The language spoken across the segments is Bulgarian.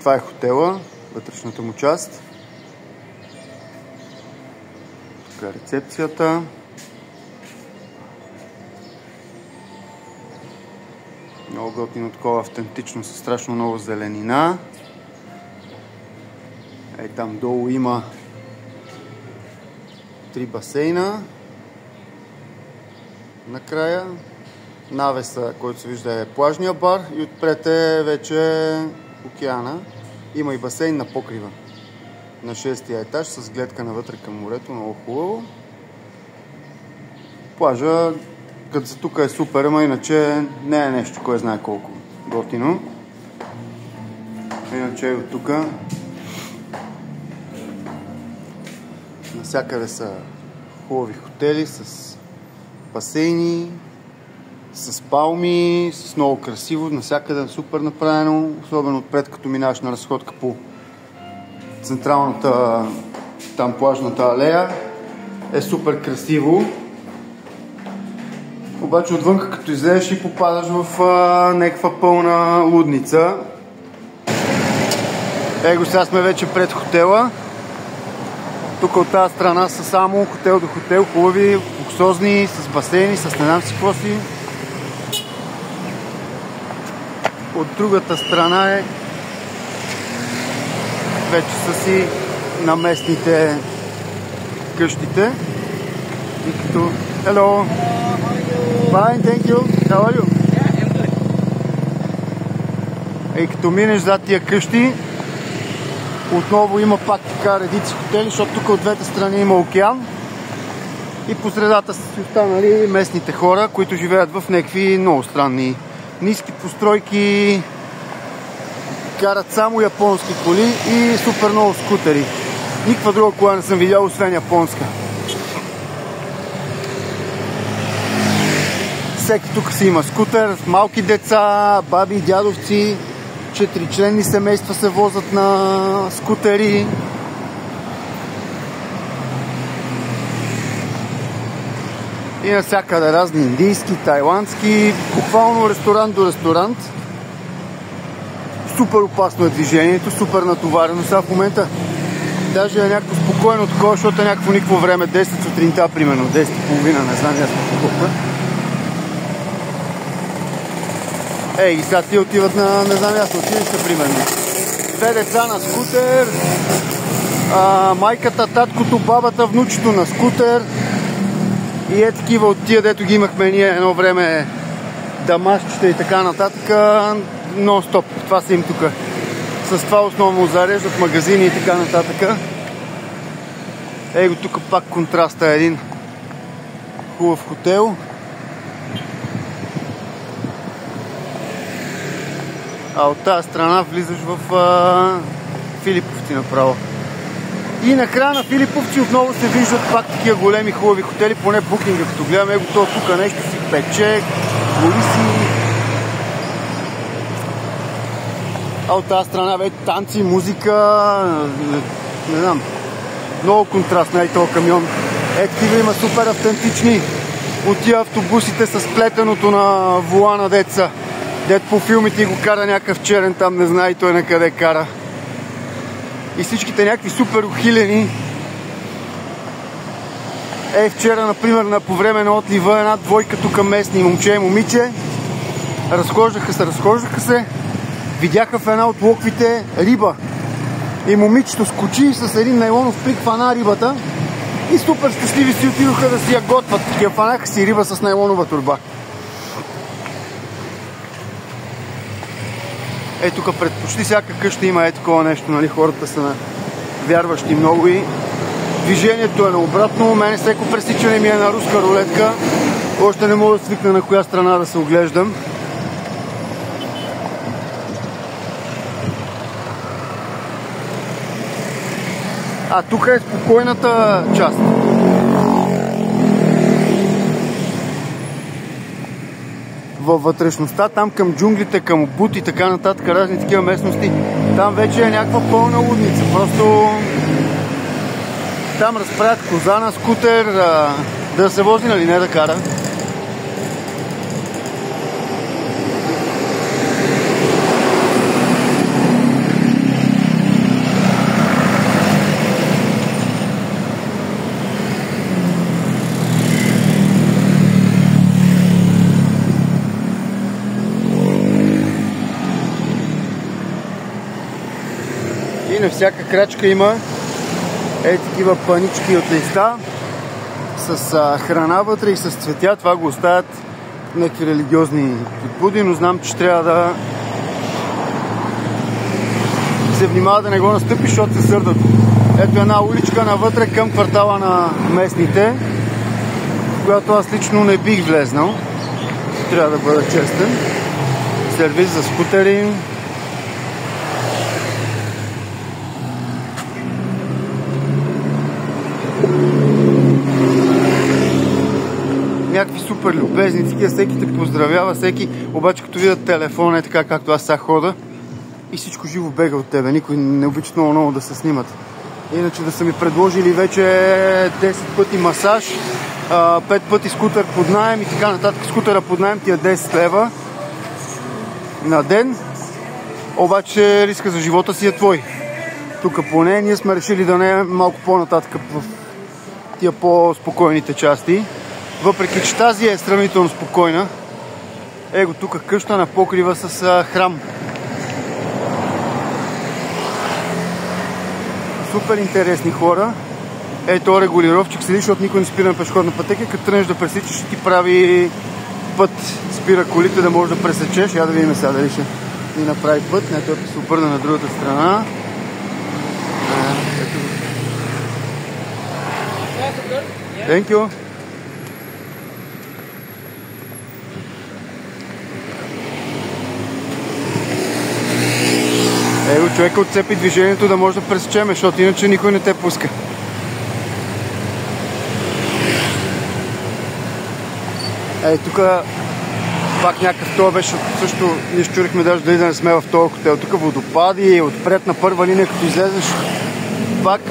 Това е хотела, вътрешната му част. Тук е рецепцията. Много готино такова автентично, със страшно много зеленина. Ей, там долу има 3 басейна. Накрая навеса, който се вижда, е плажния бар и отпред е вече океана. Има и басейн на покрива. На 6-тия етаж с гледка навътре към морето. Много хубаво. Плажа, като за тук е супер, ама иначе не е нещо, кой знае колко готино. Иначе и от тук навсякъде са хубави хотели с басейни, с палми, с много красиво, навсякъде супер направено, особено отпред, като минаваш на разходка по централната, там плажната алея, е супер красиво. Обаче отвънка, като излезеш и попадаш в някаква пълна лудница. Его, сега сме вече пред хотела. Тук от тази страна са само хотел до хотел, хубави, луксозни, с басейни, с не знам си какво си. От другата страна е вече са си на местните къщите. И като... Hello! Fine, thank you. How are you? Yeah, I'm good. И като минеш зад тия къщи, отново има пак така редици хотели, защото тук от двете страни има океан. И по средата са си останали местните хора, които живеят в някакви много странни ниски постройки, карат само японски коли и супер много скутери. Никаква друга кола не съм видял, освен японска. Всеки тук си има скутер, малки деца, баби, дядовци, 4-членни семейства се возят на скутери. И навсякъде разни индийски, тайландски, буквално ресторант до ресторант. Супер опасно е движението, супер натоварено. Сега в момента даже е някакво спокойно такова, защото е някакво никакво време, 10 сутринта, примерно, 10:30, не знам ясно колко. Ей, и сега ти отиват на, не знам ясно, отиват са примерно. 2 деца на скутер, майката, таткото, бабата, внучето на скутер. И е такива от тия, дето ги имахме ние едно време, дамашчета и така нататък, нон-стоп. Това са им тук. С това основно зареждат магазини и така нататък. Его тук пак контраста е един хубав хотел. А от тази страна влизаш в Филиповци направо. И накрая на Филиповци отново се виждат пак такива големи хубави хотели, поне букинга, като гледаме го то тук нещо си пече, гори си. А от тази страна вече танци, музика, не знам, много контрастно е този камион. Е, такива има супер автентични от тия автобусите с плетеното на волана деца. Дет по филмите го кара някакъв черен там, не знае и той на къде кара. И всичките някакви супер ухилени. Е, вчера, например, по време на отлива една двойка тук местни, момче и момиче, разхождаха се, видяха в една от локвите риба. И момичето скочи с един найлонов плик, фана рибата и супер щастливи си отидоха да си я готват. Такива фанаха си риба с найлонова турба. Е, тук пред почти всяка къща има такова нещо, нали, хората са вярващи много и движението е наобратно. Мене всеко пресичане ми е на руска рулетка. Още не мога да свикна на коя страна да се оглеждам. А тук е спокойната част. Във вътрешността, там към джунглите, към Убуд и така нататък, разни такива местности, там вече е някаква пълна лудница. Просто там разправят коза на скутер, да се вози, нали, не да кара. И на всяка крачка има такива панички от листа с храна вътре и с цветя. Това го оставят някакви религиозни подбуди, но знам, че трябва да се внимава да не го настъпиш, защото се сърдат. Ето една уличка навътре към квартала на местните, в която аз лично не бих влезнал. Трябва да бъда честен. Сервис за скутери. Някакви супер любезни, такива, всеки те поздравява, всеки, обаче като видят телефона е така, както аз сега хода и всичко живо бега от тебе. Никой не обича много да се снимат. Иначе да са ми предложили вече 10 пъти масаж, 5 пъти скутер под наем и така нататък. Скутера под наем ти е 10 лева на ден, обаче риска за живота си е твой. Тук поне ние сме решили да не е малко по-нататък в тия по-спокойните части. Въпреки че тази е сравнително спокойна. Его тук къща на покрива с храм. Супер интересни хора. Ето регулировчик седи, защото никой не спира на пешеходна пътека. Като тръгнеш да пресичаш, ще ти прави път. Спира колите да можеш да пресечеш. Я да видим сега дали ще ни направи път. Не, той се обърна на другата страна. Thank you. Его човека отцепи движението да може да пресечеме, защото иначе никой не те пуска. Тук пак някакъв това беше също, ние щурихме даже да не сме в този хотел. Тук водопади, отпред на първа линия, като излезеш, пак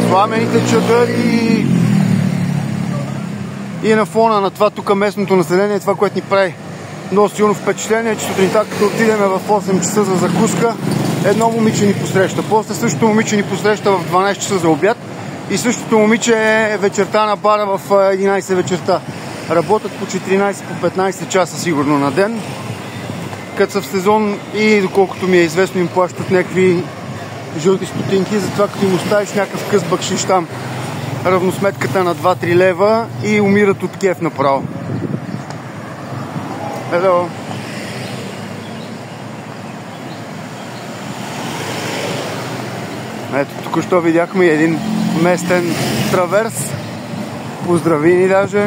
сламените чадъри и на фона на това тук местното население, това, което ни прави много силно впечатление, че сутринта, като отидем в 8 часа за закуска, едно момиче ни посреща. После същото момиче ни посреща в 12 часа за обяд и същото момиче е вечерта на бара в 11 вечерта. Работят по 14, по 15 часа сигурно на ден. Като са в сезон и доколкото ми е известно им плащат някакви жълти стотинки, затова като им оставиш някакъв къс бакшиш там, равносметката на 2-3 лева и умират от кеф направо. Hello. Ето, току-що видяхме един местен траверс. Поздрави ни даже.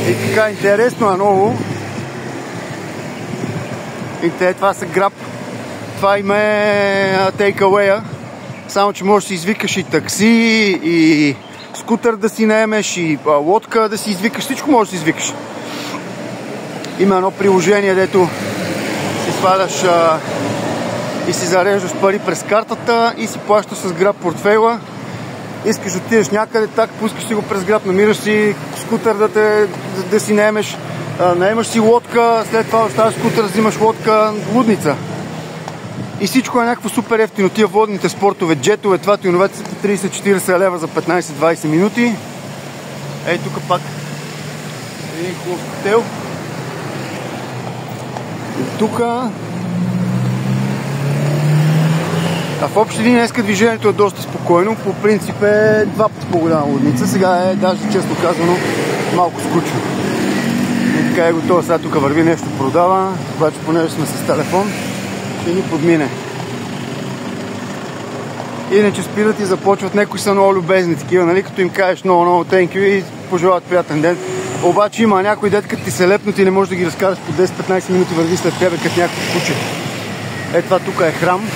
И така, интересно е много. И това са граб. Това има take-away-а. Само, че можеш да си извикаш и такси, и скутер да си наемеш, и лодка да си извикаш. Всичко можеш да си извикаш. Има едно приложение, дето си сваляш и си зареждаш пари през картата и си плащаш с граб портфейла. Искаш да отидеш някъде, так пускаш си го през граб, намираш си скутер да си наемеш, наемаш си лодка, след това оставаш скутер, взимаш лодка, лудница. И всичко е някакво супер ефтино. Тия водните спортове, джетове, това и оновете са по 30-40 лева за 15-20 минути. Ей, тук пак един хубав хотел. И тук в общи линии днеска движението е доста спокойно. По принцип е 2 пъти по-голяма лудница. Сега е даже често казано малко скучно. И така е готово. Сега тук върви нещо продава, обаче понеже сме с телефон, ще ни подмине. Иначе спират и започват, някои са много любезни такива, нали, като им кажеш много thank you и пожелават приятен ден. Обаче има някой дет, като ти се лепнат и не можеш да ги разкараш по 10-15 минути върви след тебе като някакво куче. Това тук е храм.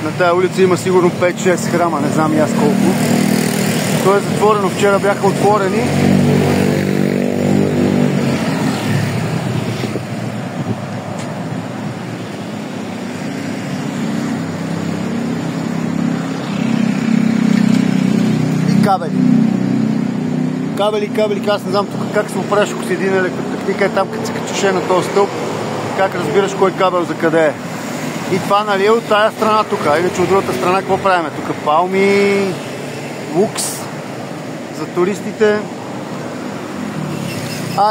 На тая улица има сигурно 5-6 храма, не знам и аз колко. То е затворено, вчера бяха отворени. И кабели, аз не знам тук как се оправиш, ако си един електротехника е там, като се качеше на този стълб, как разбираш кой кабел за къде е. И това, нали, е от тая страна тук. Иначе от другата страна какво правим? Тук палми, лукс за туристите.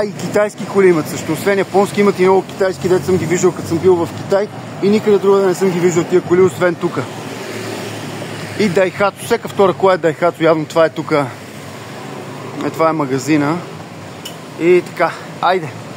И китайски коли имат също. Освен японски имат и много китайски, дето съм ги виждал, като съм бил в Китай. И никъде друга не съм ги виждал тия коли, освен тук. И Daihatsu. Всяка втора кола е Daihatsu. Явно това е тук. Това е магазина. И така. Айде!